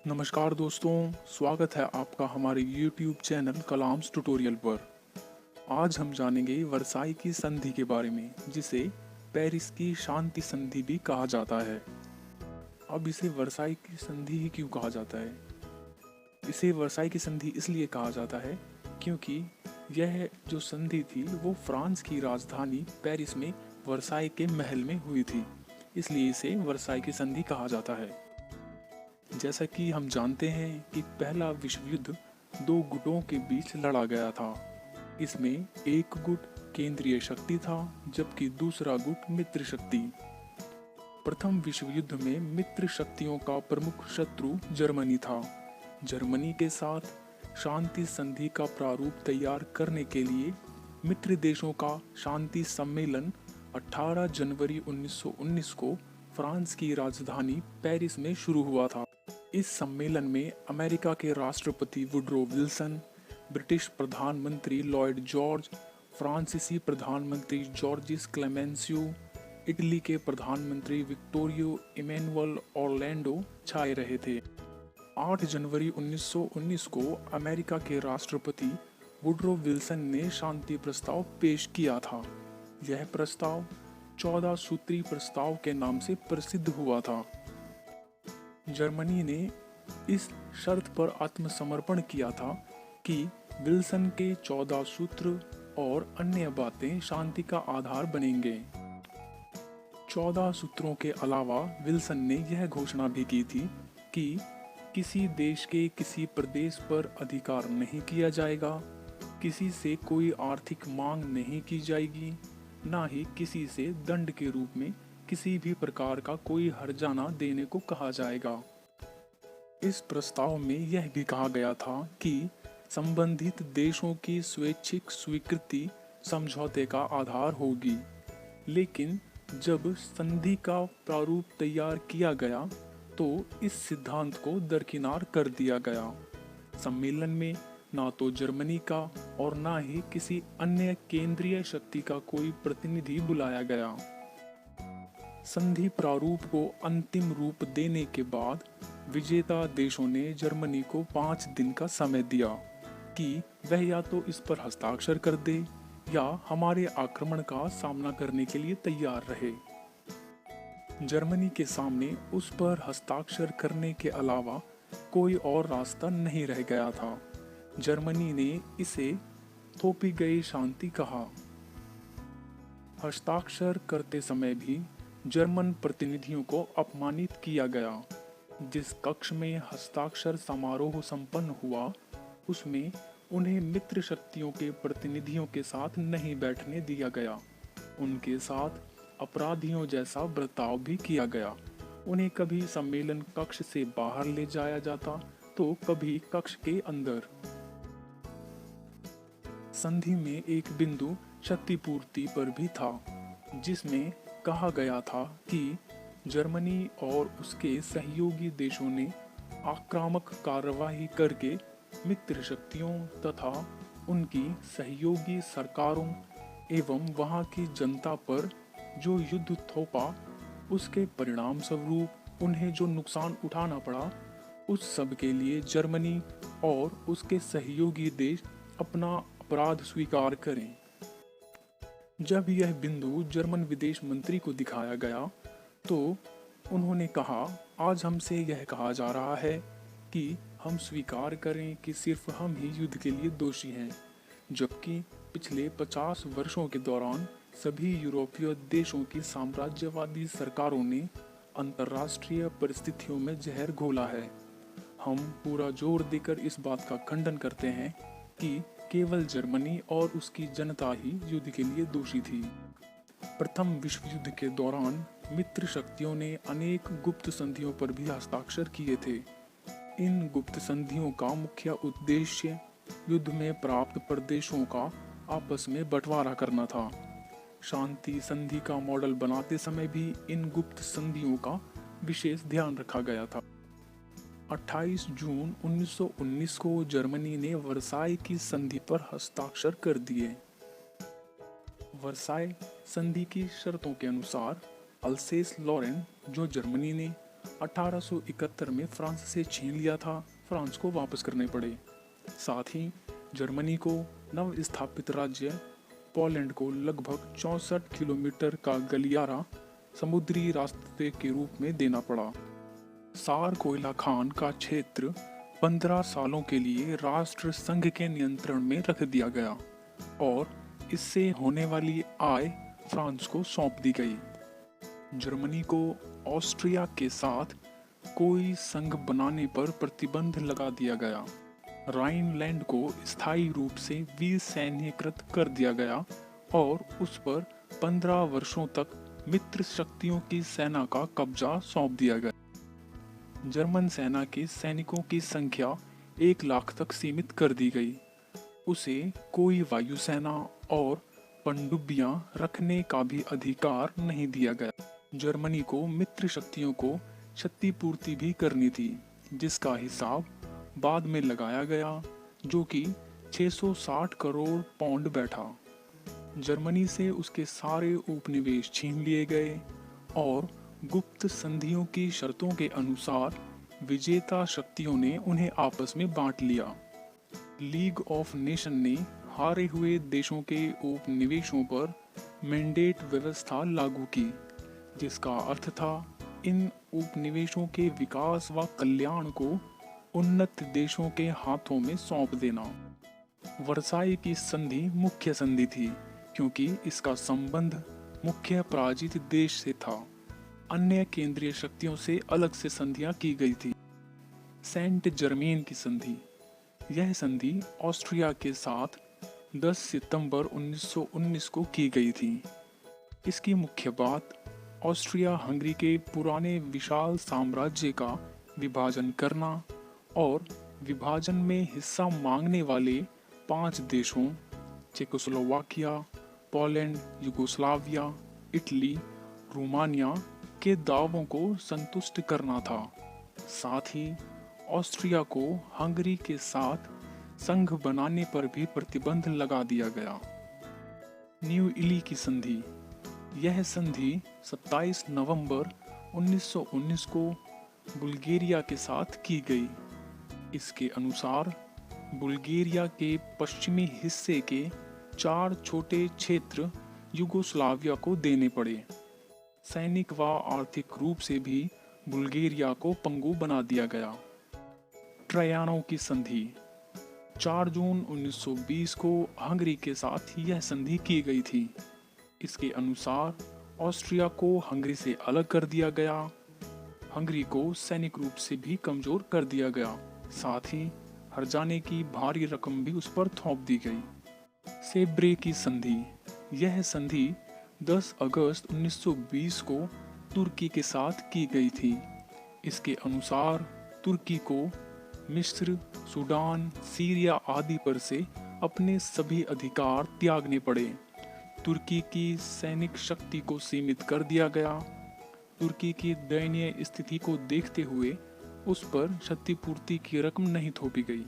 नमस्कार दोस्तों, स्वागत है आपका हमारे YouTube चैनल कलाम्स ट्यूटोरियल पर। आज हम जानेंगे वर्साई की संधि के बारे में, जिसे पेरिस की शांति संधि भी कहा जाता है। अब इसे वर्साई की संधि ही क्यों कहा जाता है? इसे वर्साई की संधि इसलिए कहा जाता है क्योंकि यह जो संधि थी वो फ्रांस की राजधानी पेरिस में वर्साई के महल में हुई थी, इसलिए इसे वर्साई की संधि कहा जाता है। जैसा कि हम जानते हैं कि पहला विश्व युद्ध दो गुटों के बीच लड़ा गया था। इसमें एक गुट केंद्रीय शक्ति था, जबकि दूसरा गुट मित्र शक्ति। प्रथम विश्व युद्ध में मित्र शक्तियों का प्रमुख शत्रु जर्मनी था। जर्मनी के साथ शांति संधि का प्रारूप तैयार करने के लिए मित्र देशों का शांति सम्मेलन 18 जनवरी 1919 को फ्रांस की राजधानी पेरिस में शुरू हुआ था। इस सम्मेलन में अमेरिका के राष्ट्रपति वुडरो विल्सन, ब्रिटिश प्रधानमंत्री लॉयड जॉर्ज, फ्रांसीसी प्रधानमंत्री जॉर्जिस क्लेमेंसियो, इटली के प्रधानमंत्री विक्टोरियो इमैनुअल ऑरलैंडो छाए रहे थे। 8 जनवरी 1919 को अमेरिका के राष्ट्रपति वुडरो विल्सन ने शांति प्रस्ताव पेश किया था। यह प्रस्ताव 14 सूत्री प्रस्ताव के नाम से प्रसिद्ध हुआ था। जर्मनी ने इस शर्त पर आत्मसमर्पण किया था कि विल्सन के 14 सूत्र और अन्य बातें शांति का आधार बनेंगे। 14 सूत्रों के अलावा विल्सन ने यह घोषणा भी की थी कि किसी देश के किसी प्रदेश पर अधिकार नहीं किया जाएगा, किसी से कोई आर्थिक मांग नहीं की जाएगी, ना ही किसी से दंड के रूप में किसी भी प्रकार का कोई हर्जाना देने को कहा जाएगा। इस प्रस्ताव में यह भी कहा गया था कि संबंधित देशों की स्वैच्छिक स्वीकृति समझौते का आधार होगी। लेकिन जब संधि का प्रारूप तैयार किया गया तो इस सिद्धांत को दरकिनार कर दिया गया। सम्मेलन में ना तो जर्मनी का और ना ही किसी अन्य केंद्रीय शक्ति का कोई प्रतिनिधि बुलाया गया। संधि प्रारूप को अंतिम रूप देने के बाद विजेता देशों ने जर्मनी को 5 दिन का समय दिया कि वह या तो इस पर हस्ताक्षर कर दे या हमारे आक्रमण का सामना करने के लिए तैयार रहे। जर्मनी के सामने उस पर हस्ताक्षर करने के अलावा कोई और रास्ता नहीं रह गया था। जर्मनी ने इसे थोपी गई शांति कहा। हस्ताक्षर करते समय भी जर्मन प्रतिनिधियों को अपमानित किया गया। जिस कक्ष में हस्ताक्षर समारोह संपन्न हुआ उसमें उन्हें मित्र शक्तियों के प्रतिनिधियों के साथ नहीं बैठने दिया गया। उनके साथ अपराधियों जैसा बर्ताव भी किया गया। उन्हें कभी सम्मेलन कक्ष से बाहर ले जाया जाता तो कभी कक्ष के अंदर। संधि में एक बिंदु क्षतिपूर्ति पर भी था, जिसमें कहा गया था कि जर्मनी और उसके सहयोगी देशों ने आक्रामक कार्रवाई करके मित्र शक्तियों तथा उनकी सहयोगी सरकारों एवं वहां की जनता पर जो युद्ध थोपा, उसके परिणाम स्वरूप उन्हें जो नुकसान उठाना पड़ा, उस सब के लिए जर्मनी और उसके सहयोगी देश अपना अपराध स्वीकार करें। जब यह बिंदु जर्मन विदेश मंत्री को दिखाया गया तो उन्होंने कहा, आज हमसे यह कहा जा रहा है कि हम स्वीकार करें कि सिर्फ हम ही युद्ध के लिए दोषी हैं, जबकि पिछले 50 वर्षों के दौरान सभी यूरोपीय देशों की साम्राज्यवादी सरकारों ने अंतर्राष्ट्रीय परिस्थितियों में जहर घोला है। हम पूरा जोर देकर इस बात का खंडन करते हैं कि केवल जर्मनी और उसकी जनता ही युद्ध के लिए दोषी थी। प्रथम विश्व युद्ध के दौरान मित्र शक्तियों ने अनेक गुप्त संधियों पर भी हस्ताक्षर किए थे। इन गुप्त संधियों का मुख्य उद्देश्य युद्ध में प्राप्त प्रदेशों का आपस में बंटवारा करना था। शांति संधि का मॉडल बनाते समय भी इन गुप्त संधियों का विशेष ध्यान रखा गया था। 28 जून 1919 को जर्मनी ने वर्साई की संधि पर हस्ताक्षर कर दिए। वर्साई संधि की शर्तों के अनुसार अल्सेस लॉरेन, जो जर्मनी ने 1871 में फ्रांस से छीन लिया था, फ्रांस को वापस करने पड़े। साथ ही जर्मनी को नव स्थापित राज्य पोलैंड को लगभग 64 किलोमीटर का गलियारा समुद्री रास्ते के रूप में देना पड़ा। सार कोयला खान का क्षेत्र 15 सालों के लिए राष्ट्र संघ के नियंत्रण में रख दिया गया और इससे होने वाली आय फ्रांस को सौंप दी गई। जर्मनी को ऑस्ट्रिया के साथ कोई संघ बनाने पर प्रतिबंध लगा दिया गया। राइनलैंड को स्थायी रूप से विसैन्यकृत कर दिया गया और उस पर 15 वर्षों तक मित्र शक्तियों की सेना का कब्जा सौंप दिया गया। जर्मन सेना के सैनिकों की संख्या 1 लाख तक सीमित कर दी गई। उसे कोई वायुसेना और पनडुब्बियां रखने का भी अधिकार नहीं दिया गया। जर्मनी को मित्र शक्तियों को क्षतिपूर्ति भी करनी थी, जिसका हिसाब बाद में लगाया गया, जो कि 660 करोड़ पाउंड बैठा। जर्मनी से उसके सारे उपनिवेश छीन लिए गए और गुप्त संधियों की शर्तों के अनुसार विजेता शक्तियों ने उन्हें आपस में बांट लिया। लीग ऑफ नेशन ने हारे हुए देशों के उपनिवेशों पर मैंडेट व्यवस्था लागू की, जिसका अर्थ था इन उपनिवेशों के विकास व कल्याण को उन्नत देशों के हाथों में सौंप देना। वर्साई की संधि मुख्य संधि थी, क्योंकि इसका संबंध मुख्य पराजित देश से था। अन्य केंद्रीय शक्तियों से अलग से संधियां की गई थी। सेंट जर्मेन की संधि, यह संधि ऑस्ट्रिया के साथ 10 सितंबर 1919 को की गई थी। इसकी मुख्य बात ऑस्ट्रिया हंगरी के पुराने विशाल साम्राज्य का विभाजन करना और विभाजन में हिस्सा मांगने वाले 5 देशों Czechoslovakia, Poland, Yugoslavia, Italy, Romania के दावों को संतुष्ट करना था। साथ ही ऑस्ट्रिया को हंगरी के साथ संघ बनाने पर भी प्रतिबंध लगा दिया गया। न्यू इली की संधि, यह संधि 27 नवंबर 1919 को बुल्गारिया के साथ की गई। इसके अनुसार बुल्गारिया के पश्चिमी हिस्से के 4 छोटे क्षेत्र यूगोस्लाविया को देने पड़े। सैनिक व आर्थिक रूप से भी बुल्गारिया को पंगु बना दिया गया। ट्रायानो की संधि, 4 जून 1920 को हंगरी के साथ यह संधि की गई थी। इसके अनुसार ऑस्ट्रिया को हंगरी से अलग कर दिया गया। हंगरी को सैनिक रूप से भी कमजोर कर दिया गया। साथ ही हर्जाने की भारी रकम भी उस पर थोप दी गई। सेब्रे की संधि, यह संधि 10 अगस्त 1920 को तुर्की के साथ की गई थी। इसके अनुसार तुर्की को मिस्र, सूडान, सीरिया आदि पर से अपने सभी अधिकार त्यागने पड़े। तुर्की की सैनिक शक्ति को सीमित कर दिया गया। तुर्की की दयनीय स्थिति को देखते हुए उस पर क्षतिपूर्ति की रकम नहीं थोपी गई।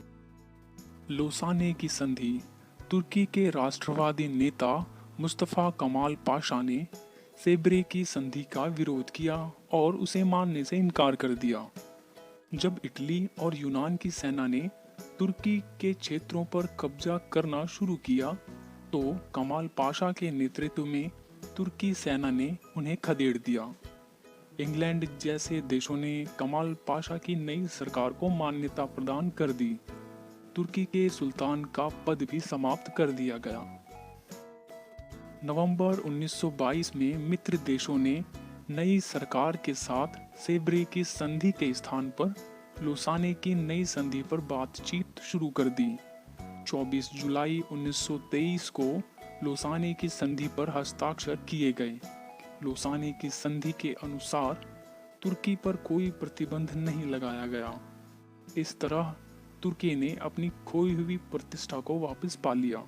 लोसाने की संधि, तुर्की के राष्ट्रवादी नेता मुस्तफा कमाल पाशा ने सेब्रे की संधि का विरोध किया और उसे मानने से इनकार कर दिया। जब इटली और यूनान की सेना ने तुर्की के क्षेत्रों पर कब्जा करना शुरू किया, तो कमाल पाशा के नेतृत्व में तुर्की सेना ने उन्हें खदेड़ दिया। इंग्लैंड जैसे देशों ने कमाल पाशा की नई सरकार को मान्यता प्रदान कर दी। तुर्की के सुल्तान का पद भी समाप्त कर दिया गया। नवंबर 1922 में मित्र देशों ने नई सरकार के साथ सेब्रे की संधि के स्थान पर लोसाने की नई संधि पर बातचीत शुरू कर दी। 24 जुलाई 1923 को लोसाने की संधि पर हस्ताक्षर किए गए। लोसाने की संधि के अनुसार तुर्की पर कोई प्रतिबंध नहीं लगाया गया। इस तरह तुर्की ने अपनी खोई हुई प्रतिष्ठा को वापस पा लिया।